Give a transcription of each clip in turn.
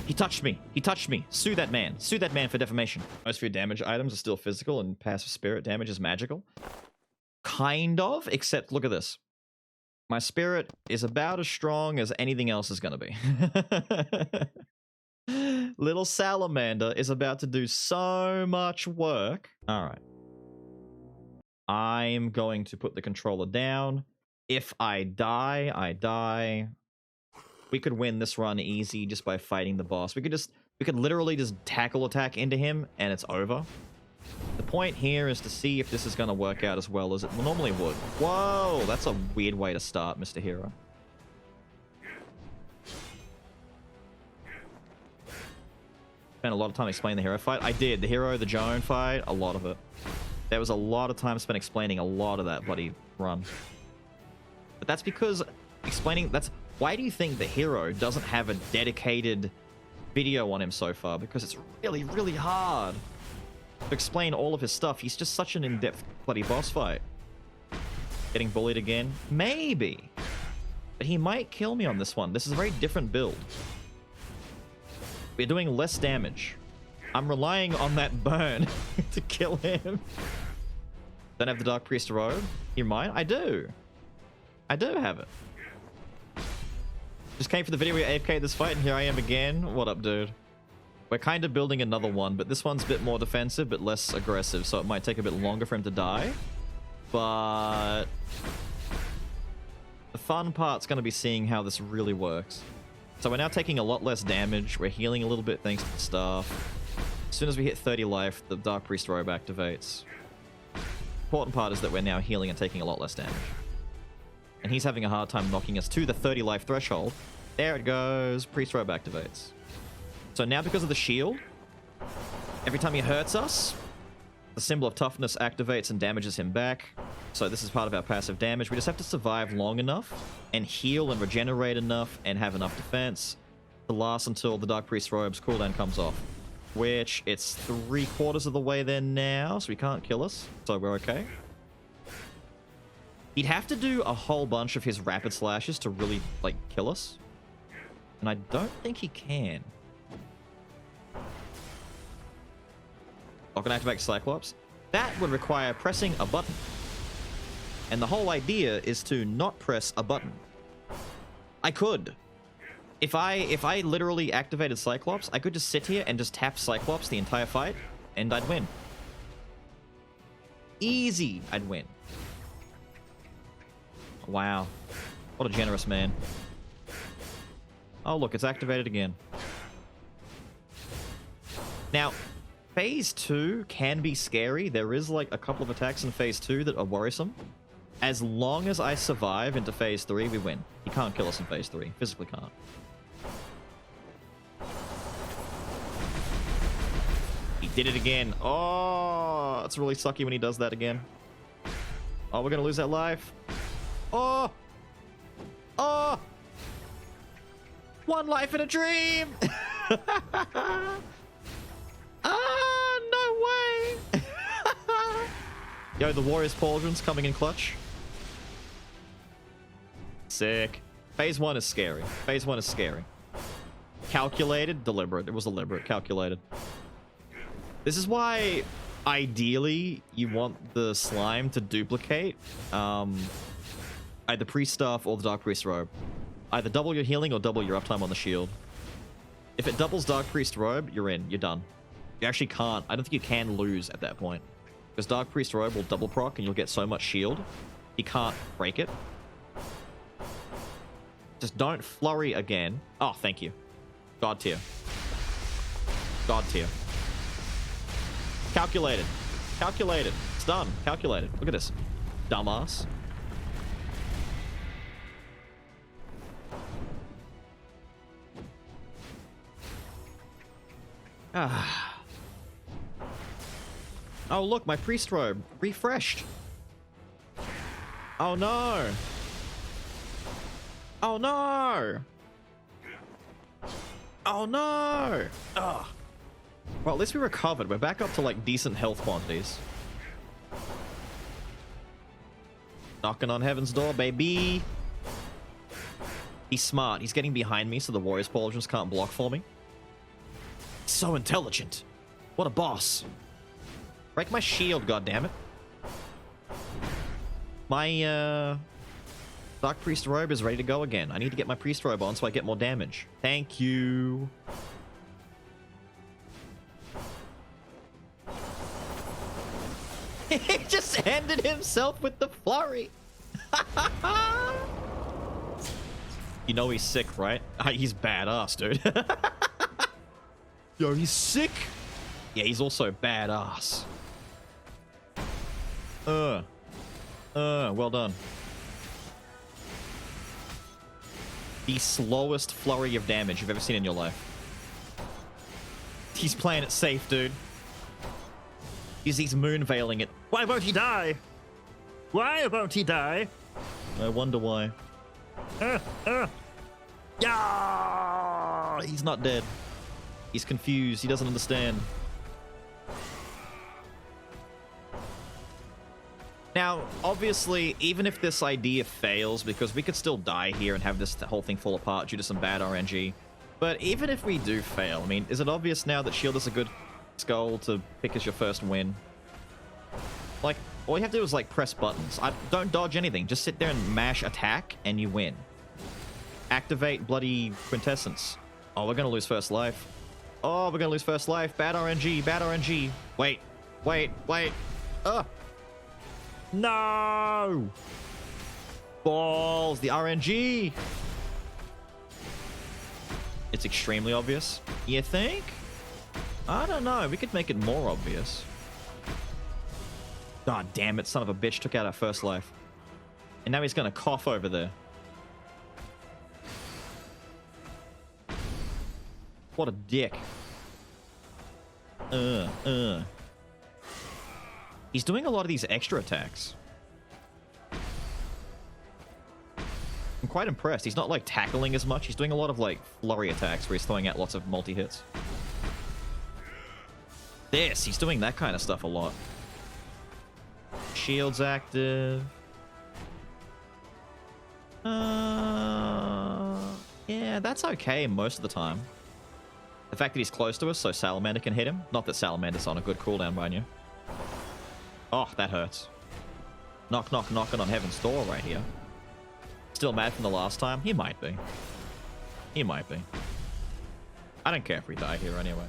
He touched me. He touched me. Sue that man. Sue that man for defamation. Most of your damage items are still physical and passive spirit damage is magical. Kind of, except look at this. My spirit is about as strong as anything else is going to be. Little salamander is about to do so much work. All right. I'm going to put the controller down. If I die, I die. We could win this run easy just by fighting the boss. We could literally just tackle attack into him and it's over. The point here is to see if this is going to work out as well as it normally would. Whoa, that's a weird way to start, Mr. Hero. Spent a lot of time explaining the hero fight. I did. The hero, the Joan fight, a lot of it. There was a lot of time spent explaining a lot of that bloody run. But that's because why do you think the hero doesn't have a dedicated video on him so far? Because it's really, really hard to explain all of his stuff. He's just such an in-depth bloody boss fight. Getting bullied again? Maybe. But he might kill me on this one. This is a very different build. We're doing less damage. I'm relying on that burn to kill him. Don't have the Dark Priest robe? You might? I do. I do have it. Just came for the video where AFK this fight, and here I am again. What up, dude? We're kind of building another one, but this one's a bit more defensive, but less aggressive, so it might take a bit longer for him to die. But the fun part's going to be seeing how this really works. So we're now taking a lot less damage. We're healing a little bit thanks to the staff. As soon as we hit 30 life, the Dark Priest robe activates. Important part is that we're now healing and taking a lot less damage. And he's having a hard time knocking us to the 30 life threshold. There it goes. Priest robe activates. So now because of the shield, every time he hurts us, the symbol of toughness activates and damages him back. So this is part of our passive damage. We just have to survive long enough and heal and regenerate enough and have enough defense to last until the Dark Priest robe's cooldown comes off. Which, it's 3/4 of the way there now, so he can't kill us. So we're okay. He'd have to do a whole bunch of his rapid slashes to really, like, kill us. And I don't think he can. Not gonna activate Cyclops. That would require pressing a button. And the whole idea is to not press a button. I could. If I literally activated Cyclops, I could just sit here and just tap Cyclops the entire fight, and I'd win. Easy, I'd win. Wow. What a generous man. Oh, look, it's activated again. Now, Phase 2 can be scary. There is, like, a couple of attacks in Phase 2 that are worrisome. As long as I survive into Phase 3, we win. He can't kill us in Phase 3. Physically can't. He did it again. Oh, it's really sucky when he does that again. Oh, we're gonna lose that life. Oh! Oh! One life in a dream! Ah, no way! Yo, the Warrior's Pauldron's coming in clutch. Sick. Phase 1 is scary. Phase 1 is scary. Calculated, deliberate. It was deliberate, calculated. This is why, ideally, you want the slime to duplicate either Priest Staff or the Dark Priest Robe. Either double your healing or double your uptime on the shield. If it doubles Dark Priest Robe, you're in. You're done. You actually can't. I don't think you can lose at that point. Because Dark Priest Robe will double proc and you'll get so much shield. You can't break it. Just don't flurry again. Oh, thank you. God tier. God tier. Calculated. Calculated. It's done. Calculated. Look at this. Dumbass. Ah. Oh, look, my priest robe refreshed. Oh, no. Oh, no. Oh, no. Ugh. Well, at least we recovered. We're back up to, like, decent health quantities. Knocking on heaven's door, baby. He's smart. He's getting behind me so the Warrior's Pauldrons can't block for me. So intelligent. What a boss. Break my shield, goddammit. My, Dark Priest robe is ready to go again. I need to get my Priest robe on so I get more damage. Thank you. He just ended himself with the flurry. You know he's sick, right? He's badass, dude. Yo, he's sick. Yeah, he's also badass. Well done. The slowest flurry of damage you've ever seen in your life. He's playing it safe, dude. He's moonveiling it. Why won't he die? Why won't he die? I wonder why. Yeah! He's not dead. He's confused. He doesn't understand. Now, obviously, even if this idea fails, because we could still die here and have this whole thing fall apart due to some bad RNG, but even if we do fail, I mean, is it obvious now that Shield is a good Skul to pick as your first win? Like, all you have to do is, like, press buttons. Don't dodge anything. Just sit there and mash attack, and you win. Activate bloody Quintessence. Oh, we're gonna lose first life. Oh, we're gonna lose first life. Bad RNG, bad RNG. Wait. Ugh. No! Balls, the RNG! It's extremely obvious. You think? I don't know. We could make it more obvious. God damn it, son of a bitch took out our first life. And now he's gonna cough over there. What a dick. He's doing a lot of these extra attacks. I'm quite impressed. He's not, like, tackling as much. He's doing a lot of, like, flurry attacks where he's throwing out lots of multi-hits. He's doing that kind of stuff a lot. Shield's active. Yeah, that's okay most of the time. The fact that he's close to us so Salamander can hit him. Not that Salamander's on a good cooldown, mind you. Oh, that hurts. Knock, knock, knocking on heaven's door right here. Still mad from the last time? He might be. He might be. I don't care if we die here anyway.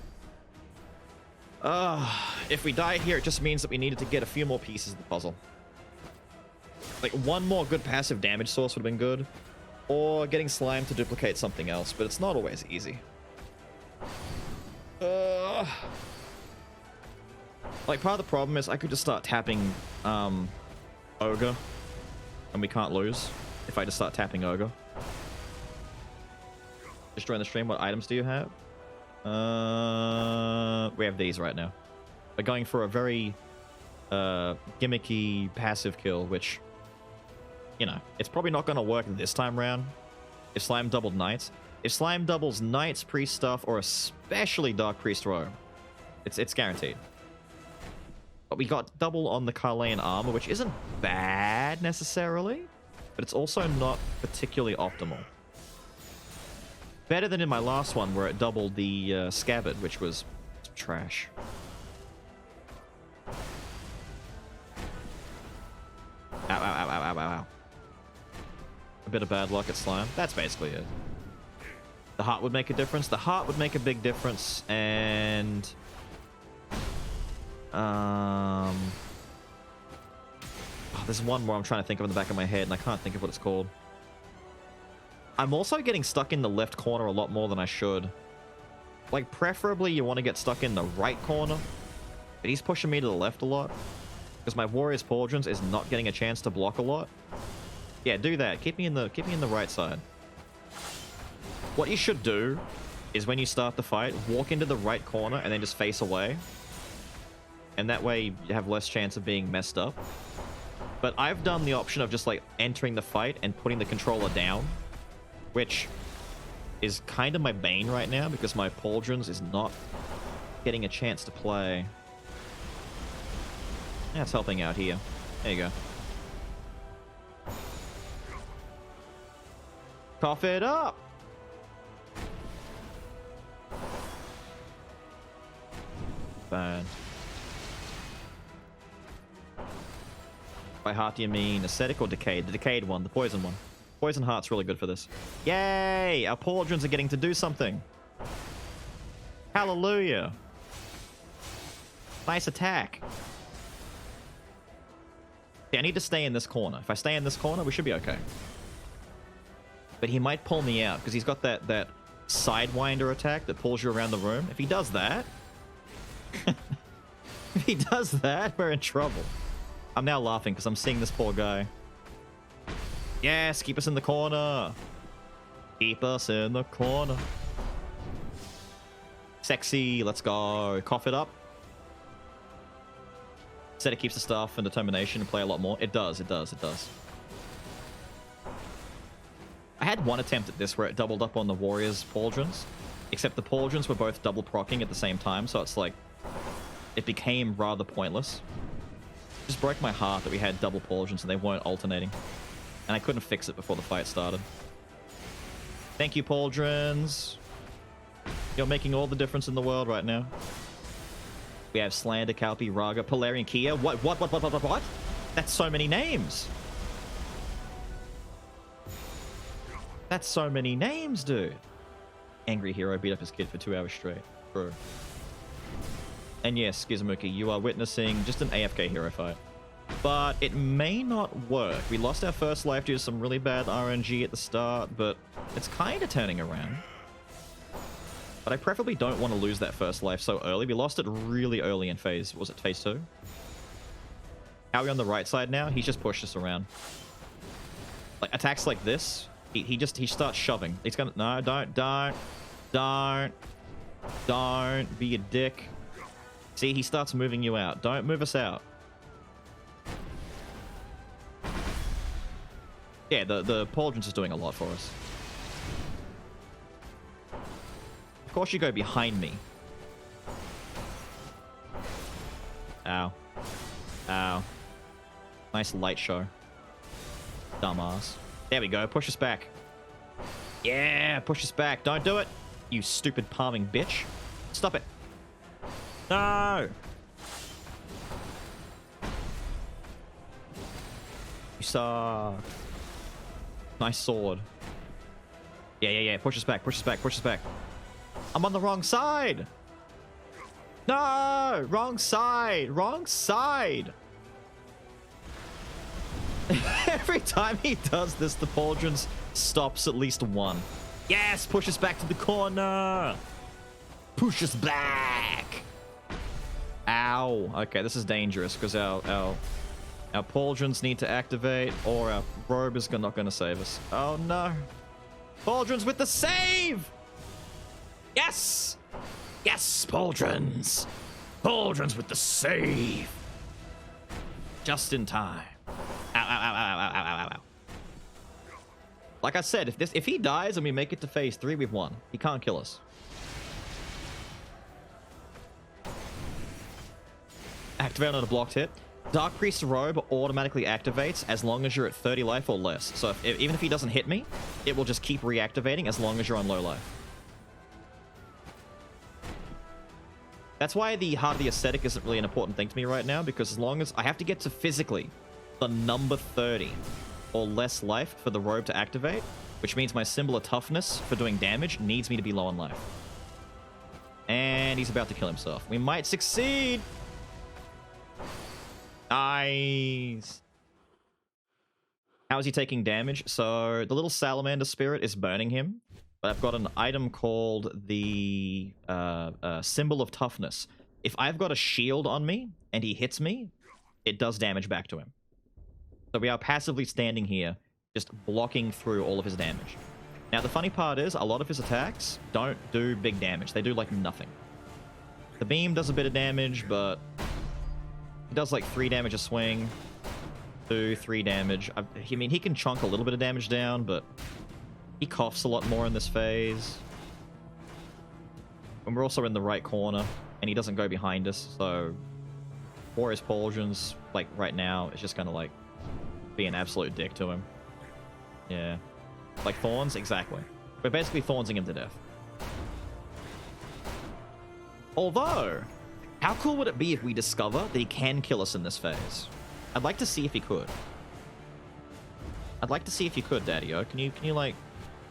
If we die here, it just means that we needed to get a few more pieces of the puzzle. Like, one more good passive damage source would have been good. Or getting slime to duplicate something else, but it's not always easy. Like, part of the problem is I could just start tapping Ogre, and we can't lose if I just start tapping Ogre. Just join the stream. What items do you have? We have these right now. We're going for a very gimmicky passive kill, which, you know, it's probably not going to work this time round if Slime doubled Knights. If Slime doubles Knights, Priest stuff, or especially Dark Priest robe, it's guaranteed. But we got double on the Carlean armor, which isn't bad necessarily, but it's also not particularly optimal. Better than in my last one where it doubled the scabbard, which was trash. Ow, ow, ow, ow, ow, ow. A bit of bad luck at Slime. That's basically it. The heart would make a difference. The heart would make a big difference, and oh, there's one more I'm trying to think of in the back of my head, and I can't think of what it's called. I'm also getting stuck in the left corner a lot more than I should. Like, preferably you want to get stuck in the right corner, but he's pushing me to the left a lot because my Warrior's Pauldrons is not getting a chance to block a lot. Yeah, do that. Keep me in the right side. What you should do is when you start the fight, walk into the right corner and then just face away. And that way you have less chance of being messed up. But I've done the option of just, like, entering the fight and putting the controller down, which is kind of my bane right now because my Pauldrons is not getting a chance to play. That's helping out here. There you go. Cough it up! bad. By heart, do you mean Ascetic or Decayed? The Decayed one, the Poison one. Poison Heart's really good for this. Yay! Our Pauldrons are getting to do something. Hallelujah. Nice attack. Yeah, I need to stay in this corner. If I stay in this corner, we should be okay. But he might pull me out because he's got that Sidewinder attack that pulls you around the room. If he does that... if he does that, we're in trouble. I'm now laughing because I'm seeing this poor guy. Yes, keep us in the corner. Keep us in the corner. Sexy, let's go. Cough it up. Said it keeps the stuff and determination and play a lot more. It does, it does, it does. I had one attempt at this where it doubled up on the Warriors' Pauldrons. Except the Pauldrons were both double procking at the same time, so it's like... it became rather pointless. It just broke my heart that we had double Pauldrons and they weren't alternating. And I couldn't fix it before the fight started. Thank you, Pauldrons. You're making all the difference in the world right now. We have Slander, Calpi, Raga, Polarian, Kia. What? That's so many names. That's so many names, dude. Angry hero beat up his kid for 2 hours straight. Bro. And yes, Gizmuki, you are witnessing just an AFK hero fight. But it may not work. We lost our first life due to some really bad RNG at the start, but it's kind of turning around. But I preferably don't want to lose that first life so early. We lost it really early in phase. Was it phase 2? How are we on the right side now? He's just pushed us around. Like, attacks like this, he starts shoving. He's gonna... No, don't be a dick. See, he starts moving you out. Don't move us out. Yeah, the Pauldrons is doing a lot for us. Of course you go behind me. Ow. Ow. Nice light show. Dumbass. There we go. Push us back. Yeah, push us back. Don't do it. You stupid palming bitch. Stop it. No. You suck. Nice sword. Yeah. Push us back. Push us back. Push us back. I'm on the wrong side. No, wrong side. Wrong side. Every time he does this, the Pauldrons stops at least one. Yes, push us back to the corner. Push us back. Ow. Okay, this is dangerous because our Pauldrons need to activate or our robe is not going to save us. Oh no. Pauldrons with the save. Yes. Yes, Pauldrons. Pauldrons with the save. Just in time. Ow. Like I said, if he dies and we make it to phase 3, we've won. He can't kill us. Activate on a blocked hit. Dark Priest's robe automatically activates as long as you're at 30 life or less. So even if he doesn't hit me, it will just keep reactivating as long as you're on low life. That's why the Heart of the Ascetic isn't really an important thing to me right now, because as long as I have to get to physically the number 30 or less life for the robe to activate, which means my symbol of toughness for doing damage needs me to be low on life. And he's about to kill himself. We might succeed. Nice. How is he taking damage? So the little salamander spirit is burning him, but I've got an item called the symbol of toughness. If I've got a shield on me and he hits me, it does damage back to him. So we are passively standing here, just blocking through all of his damage. Now the funny part is, a lot of his attacks don't do big damage. They do like nothing. The beam does a bit of damage, but it does like 3 damage a swing. 2, 3 damage. I mean, he can chunk a little bit of damage down, but he coughs a lot more in this phase. And we're also in the right corner, and he doesn't go behind us, so Warriors Pauldrons, like right now, is just gonna like be an absolute dick to him. Yeah. Like Thorns? Exactly. We're basically Thornsing him to death. Although, How cool would it be if we discover that he can kill us in this phase? I'd like to see if he could. I'd like to see if you could, Daddy-O. Can you like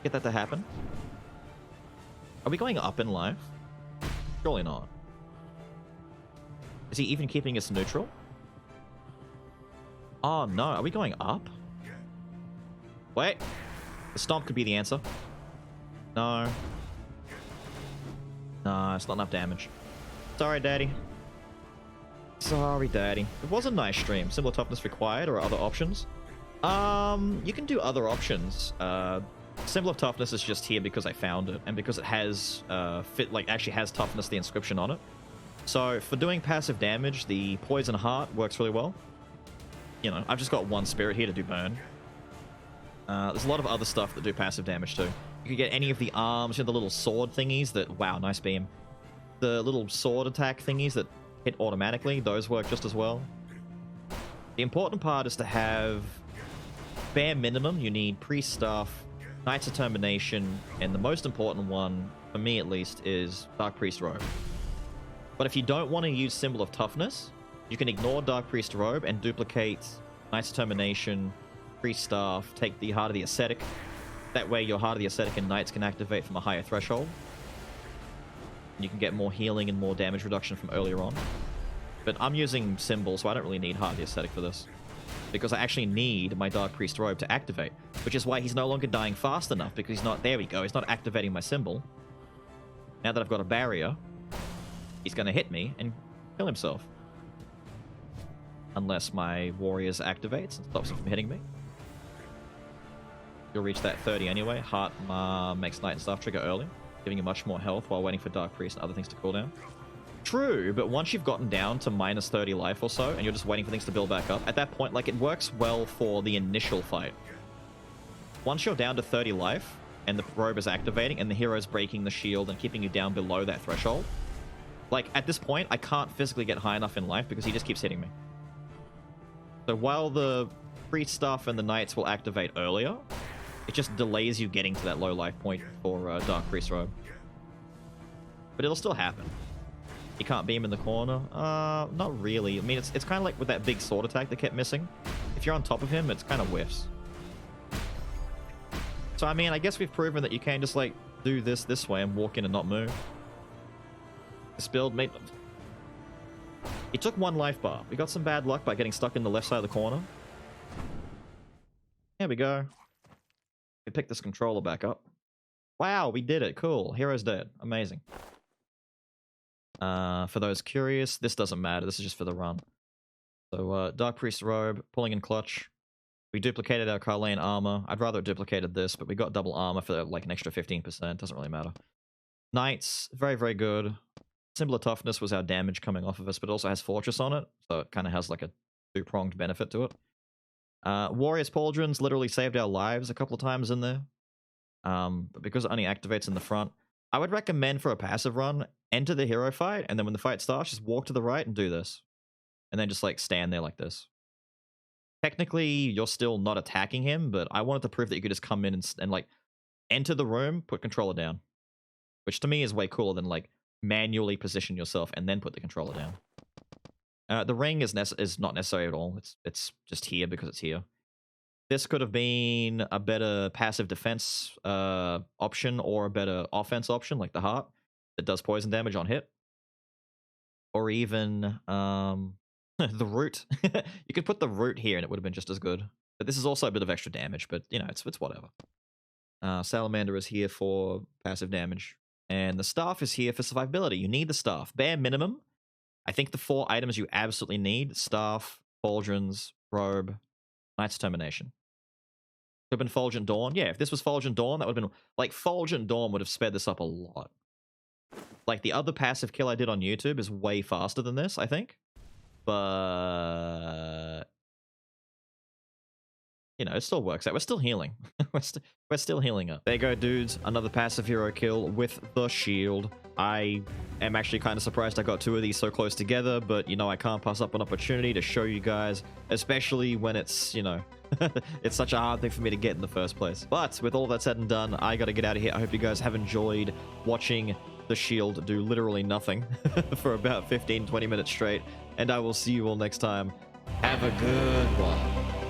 get that to happen? Are we going up in life? Surely not. Is he even keeping us neutral? Oh no, are we going up? Wait. The stomp could be the answer. No. No, it's not enough damage. Sorry, Daddy. Sorry, Daddy. It was a nice stream. Similar toughness required or other options? You can do other options. Symbol of Toughness is just here because I found it, and because it has, actually has Toughness, the inscription on it. So, for doing passive damage, the Poison Heart works really well. You know, I've just got one Spirit here to do burn. There's a lot of other stuff that do passive damage too. You can get any of the arms, you know, the little sword thingies that, wow, nice beam. The little sword attack thingies that hit automatically, those work just as well. The important part is to have, bare minimum, you need Priest Staff, Knight's Determination, and the most important one, for me at least, is Dark Priest Robe. But if you don't want to use Symbol of Toughness, you can ignore Dark Priest Robe and duplicate Knight's Determination, Priest Staff, take the Heart of the Ascetic. That way your Heart of the Ascetic and Knights can activate from a higher threshold. You can get more healing and more damage reduction from earlier on. But I'm using Symbol, so I don't really need Heart of the Ascetic for this. Because I actually need my Dark Priest Robe to activate. Which is why he's no longer dying fast enough, because he's not... There we go, he's not activating my Symbol. Now that I've got a barrier, he's going to hit me and kill himself. Unless my Warriors activates and stops him from hitting me. You'll reach that 30 anyway. Heart makes Knight and Staff trigger early, giving you much more health while waiting for Dark Priest and other things to cool down. True, but once you've gotten down to minus 30 life or so, and you're just waiting for things to build back up, at that point, like, it works well for the initial fight. Once you're down to 30 life, and the robe is activating, and the hero's breaking the shield and keeping you down below that threshold, like, at this point, I can't physically get high enough in life because he just keeps hitting me. So while the Priest Staff and the Knights will activate earlier, it just delays you getting to that low life point for Dark Priest Robe. But it'll still happen. You can't beam in the corner? Not really. I mean, it's kind of like with that big sword attack that kept missing. If you're on top of him, it's kind of whiffs. So, I mean, I guess we've proven that you can just, like, do this way and walk in and not move. This build made... He took one life bar. We got some bad luck by getting stuck in the left side of the corner. There we go. We pick this controller back up. Wow, we did it. Cool. Hero's dead. Amazing. For those curious, this doesn't matter. This is just for the run. So, Dark Priest Robe, pulling in clutch. We duplicated our Carlane armor. I'd rather it duplicated this, but we got double armor for like an extra 15%. Doesn't really matter. Knights, very, very good. Symbol of Toughness was our damage coming off of us, but it also has Fortress on it, so it kind of has like a two-pronged benefit to it. Warriors Pauldrons literally saved our lives a couple of times in there. But because it only activates in the front, I would recommend for a passive run, enter the hero fight, and then when the fight starts, just walk to the right and do this. And then just like stand there like this. Technically, you're still not attacking him, but I wanted to prove that you could just come in and like enter the room, put controller down. Which to me is way cooler than like manually position yourself and then put the controller down. The ring is not necessary at all. It's just here because it's here. This could have been a better passive defense option or a better offense option, like the heart, that does poison damage on hit. Or even the root. You could put the root here and it would have been just as good. But this is also a bit of extra damage, but, you know, it's whatever. Salamander is here for passive damage. And the staff is here for survivability. You need the staff. Bare minimum, I think the 4 items you absolutely need: staff, pauldrons, robe, Knight's Determination. Could have been Fulgent Dawn. Yeah, if this was Fulgent Dawn, that would have been... Like, Fulgent Dawn would have sped this up a lot. Like, the other passive kill I did on YouTube is way faster than this, I think. But... You know, it still works out. We're still healing. We're still healing up. There you go, dudes. Another passive hero kill with the shield. I am actually kind of surprised I got 2 of these so close together, but, you know, I can't pass up an opportunity to show you guys, especially when it's, you know, it's such a hard thing for me to get in the first place. But with all that said and done, I gotta get out of here. I hope you guys have enjoyed watching the shield do literally nothing for about 15-20 minutes straight, and I will see you all next time. Have a good one.